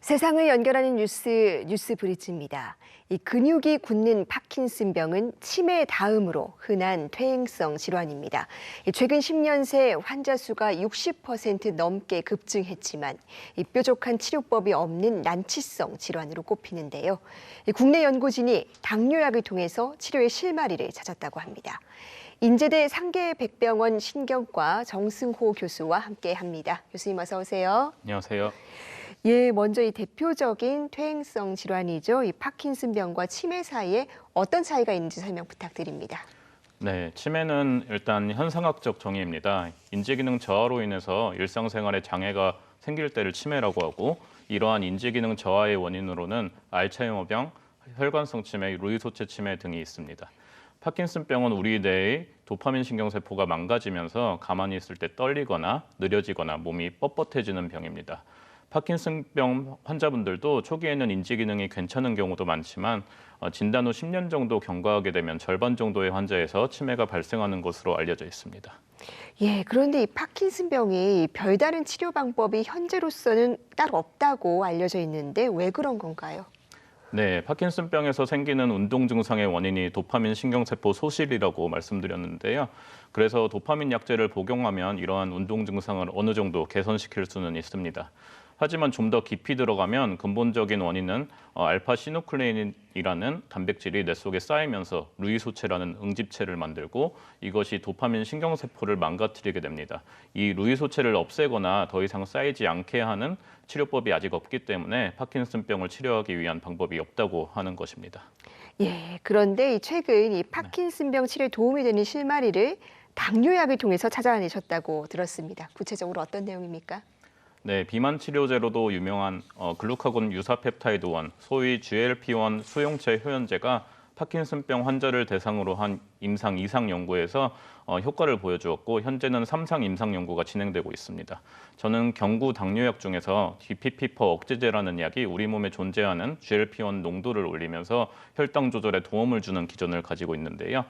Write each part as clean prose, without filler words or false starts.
세상을 연결하는 뉴스 브리지입니다. 이 근육이 굳는 파킨슨병은 치매 다음으로 흔한 퇴행성 질환입니다. 최근 10년 새 환자 수가 60% 넘게 급증했지만 이 뾰족한 치료법이 없는 난치성 질환으로 꼽히는데요. 국내 연구진이 당뇨약을 통해서 치료의 실마리를 찾았다고 합니다. 인제대 상계백병원 신경과 정승호 교수와 함께합니다. 교수님 어서 오세요. 안녕하세요. 예, 먼저 이 대표적인 퇴행성 질환이죠. 이 파킨슨병과 치매 사이에 어떤 차이가 있는지 설명 부탁드립니다. 네, 치매는 일단 현상학적 정의입니다. 인지기능 저하로 인해서 일상생활에 장애가 생길 때를 치매라고 하고, 이러한 인지기능 저하의 원인으로는 알츠하이머병, 혈관성 치매, 루이소체 치매 등이 있습니다. 파킨슨병은 우리 뇌의 도파민 신경세포가 망가지면서 가만히 있을 때 떨리거나 느려지거나 몸이 뻣뻣해지는 병입니다. 파킨슨병 환자분들도 초기에는 인지기능이 괜찮은 경우도 많지만 진단 후 10년 정도 경과하게 되면 절반 정도의 환자에서 치매가 발생하는 것으로 알려져 있습니다. 예, 그런데 이 파킨슨병이 별다른 치료 방법이 현재로서는 따로 없다고 알려져 있는데 왜 그런 건가요? 네, 파킨슨병에서 생기는 운동 증상의 원인이 도파민 신경세포 소실이라고 말씀드렸는데요. 그래서 도파민 약제를 복용하면 이러한 운동 증상을 어느 정도 개선시킬 수는 있습니다. 하지만 좀 더 깊이 들어가면 근본적인 원인은 알파시누클레인이라는 단백질이 뇌 속에 쌓이면서 루이소체라는 응집체를 만들고, 이것이 도파민 신경세포를 망가뜨리게 됩니다. 이 루이소체를 없애거나 더 이상 쌓이지 않게 하는 치료법이 아직 없기 때문에 파킨슨병을 치료하기 위한 방법이 없다고 하는 것입니다. 예, 그런데 최근 이 파킨슨병 치료에 도움이 되는 실마리를 당뇨약을 통해서 찾아내셨다고 들었습니다. 구체적으로 어떤 내용입니까? 네, 비만 치료제로도 유명한 글루카곤 유사 펩타이드 1, 소위 GLP-1 수용체 효연제가 파킨슨병 환자를 대상으로 한 임상 2상 연구에서 효과를 보여주었고, 현재는 3상 임상 연구가 진행되고 있습니다. 저는 경구 당뇨약 중에서 DPP-4 억제제라는 약이 우리 몸에 존재하는 GLP-1 농도를 올리면서 혈당 조절에 도움을 주는 기전을 가지고 있는데요.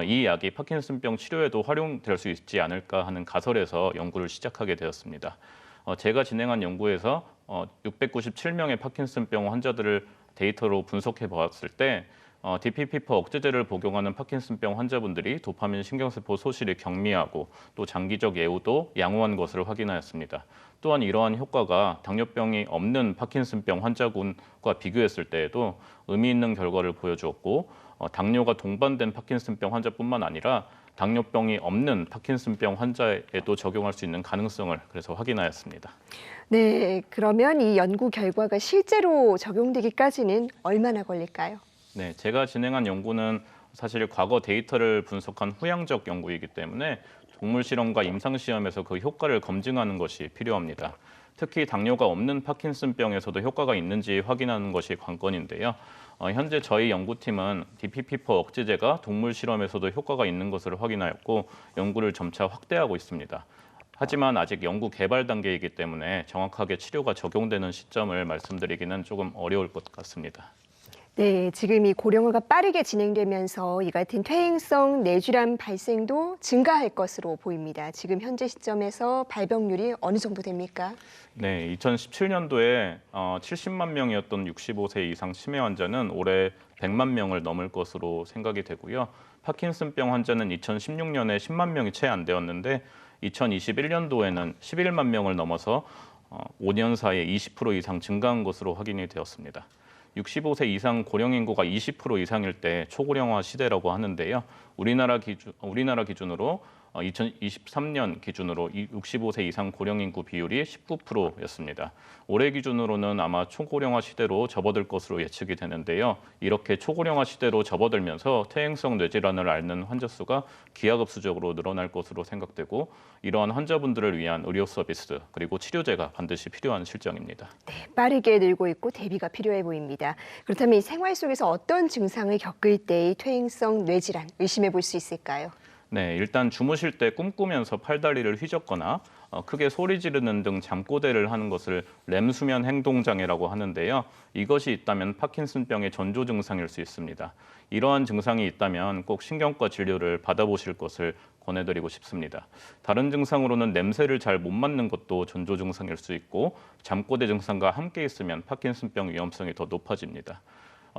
이 약이 파킨슨병 치료에도 활용될 수 있지 않을까 하는 가설에서 연구를 시작하게 되었습니다. 제가 진행한 연구에서 697명의 파킨슨병 환자들을 데이터로 분석해 보았을 때 DPP-4 억제제를 복용하는 파킨슨병 환자분들이 도파민 신경세포 소실이 경미하고 또 장기적 예후도 양호한 것을 확인하였습니다. 또한 이러한 효과가 당뇨병이 없는 파킨슨병 환자군과 비교했을 때에도 의미 있는 결과를 보여주었고, 당뇨가 동반된 파킨슨병 환자뿐만 아니라 당뇨병이 없는 파킨슨병 환자에도 적용할 수 있는 가능성을 그래서 확인하였습니다. 네, 그러면 이 연구 결과가 실제로 적용되기까지는 얼마나 걸릴까요? 네, 제가 진행한 연구는 사실 과거 데이터를 분석한 후양적 연구이기 때문에 동물 실험과 임상 시험에서 그 효과를 검증하는 것이 필요합니다. 특히 당뇨가 없는 파킨슨병에서도 효과가 있는지 확인하는 것이 관건인데요. 현재 저희 연구팀은 DPP-4 억제제가 동물 실험에서도 효과가 있는 것을 확인하였고, 연구를 점차 확대하고 있습니다. 하지만 아직 연구 개발 단계이기 때문에 정확하게 치료가 적용되는 시점을 말씀드리기는 조금 어려울 것 같습니다. 네, 지금 이 고령화가 빠르게 진행되면서 이 같은 퇴행성 뇌질환 발생도 증가할 것으로 보입니다. 지금 현재 시점에서 발병률이 어느 정도 됩니까? 네, 2017년도에 70만 명이었던 65세 이상 치매 환자는 올해 100만 명을 넘을 것으로 생각이 되고요. 파킨슨병 환자는 2016년에 10만 명이 채 안 되었는데 2021년도에는 11만 명을 넘어서 5년 사이에 20% 이상 증가한 것으로 확인이 되었습니다. 65세 이상 고령 인구가 20% 이상일 때 초고령화 시대라고 하는데요. 우리나라 기준으로 2023년 기준으로 65세 이상 고령 인구 비율이 19%였습니다. 올해 기준으로는 아마 초고령화 시대로 접어들 것으로 예측이 되는데요. 이렇게 초고령화 시대로 접어들면서 퇴행성 뇌질환을 앓는 환자 수가 기하급수적으로 늘어날 것으로 생각되고, 이러한 환자분들을 위한 의료 서비스 그리고 치료제가 반드시 필요한 실정입니다. 네, 빠르게 늘고 있고 대비가 필요해 보입니다. 그렇다면 이 생활 속에서 어떤 증상을 겪을 때 이 퇴행성 뇌질환 의심해 볼 수 있을까요? 네, 일단 주무실 때 꿈꾸면서 팔다리를 휘젓거나 크게 소리 지르는 등 잠꼬대를 하는 것을 렘수면 행동장애라고 하는데요. 이것이 있다면 파킨슨병의 전조 증상일 수 있습니다. 이러한 증상이 있다면 꼭 신경과 진료를 받아보실 것을 권해드리고 싶습니다. 다른 증상으로는 냄새를 잘 못 맡는 것도 전조 증상일 수 있고 잠꼬대 증상과 함께 있으면 파킨슨병 위험성이 더 높아집니다.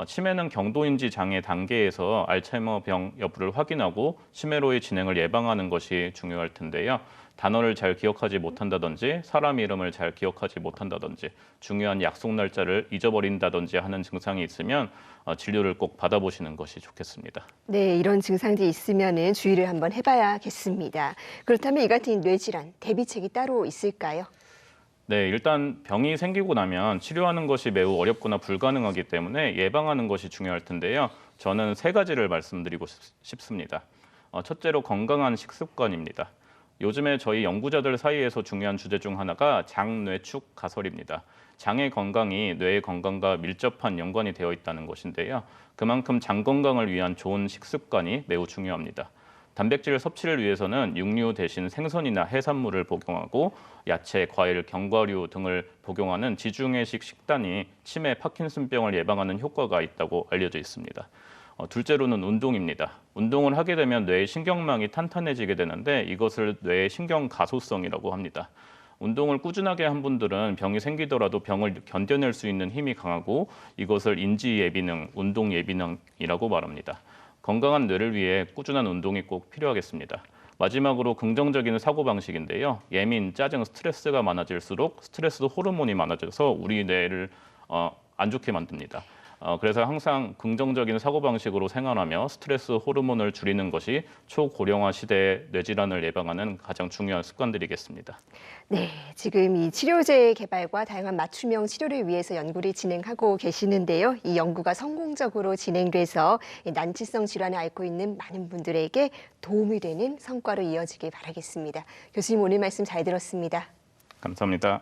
치매는 경도인지 장애 단계에서 알츠하이머병 여부를 확인하고 치매로의 진행을 예방하는 것이 중요할 텐데요. 단어를 잘 기억하지 못한다든지 사람 이름을 잘 기억하지 못한다든지 중요한 약속 날짜를 잊어버린다든지 하는 증상이 있으면 진료를 꼭 받아보시는 것이 좋겠습니다. 네, 이런 증상들이 있으면은 주의를 한번 해봐야겠습니다. 그렇다면 이 같은 뇌질환 대비책이 따로 있을까요? 네, 일단 병이 생기고 나면 치료하는 것이 매우 어렵거나 불가능하기 때문에 예방하는 것이 중요할 텐데요. 저는 세 가지를 말씀드리고 싶습니다. 첫째로 건강한 식습관입니다. 요즘에 저희 연구자들 사이에서 중요한 주제 중 하나가 장뇌축 가설입니다. 장의 건강이 뇌의 건강과 밀접한 연관이 되어 있다는 것인데요. 그만큼 장 건강을 위한 좋은 식습관이 매우 중요합니다. 단백질 섭취를 위해서는 육류 대신 생선이나 해산물을 복용하고 야채, 과일, 견과류 등을 복용하는 지중해식 식단이 치매, 파킨슨병을 예방하는 효과가 있다고 알려져 있습니다. 둘째로는 운동입니다. 운동을 하게 되면 뇌의 신경망이 탄탄해지게 되는데 이것을 뇌의 신경 가소성이라고 합니다. 운동을 꾸준하게 한 분들은 병이 생기더라도 병을 견뎌낼 수 있는 힘이 강하고 이것을 인지 예비능, 운동 예비능이라고 말합니다. 건강한 뇌를 위해 꾸준한 운동이 꼭 필요하겠습니다. 마지막으로 긍정적인 사고방식인데요. 예민, 짜증, 스트레스가 많아질수록 스트레스 호르몬이 많아져서 우리 뇌를 안 좋게 만듭니다. 그래서 항상 긍정적인 사고방식으로 생활하며 스트레스 호르몬을 줄이는 것이 초고령화 시대의 뇌질환을 예방하는 가장 중요한 습관들이겠습니다. 네, 지금 이 치료제 개발과 다양한 맞춤형 치료를 위해서 연구를 진행하고 계시는데요. 이 연구가 성공적으로 진행돼서 이 난치성 질환을 앓고 있는 많은 분들에게 도움이 되는 성과로 이어지길 바라겠습니다. 교수님 오늘 말씀 잘 들었습니다. 감사합니다.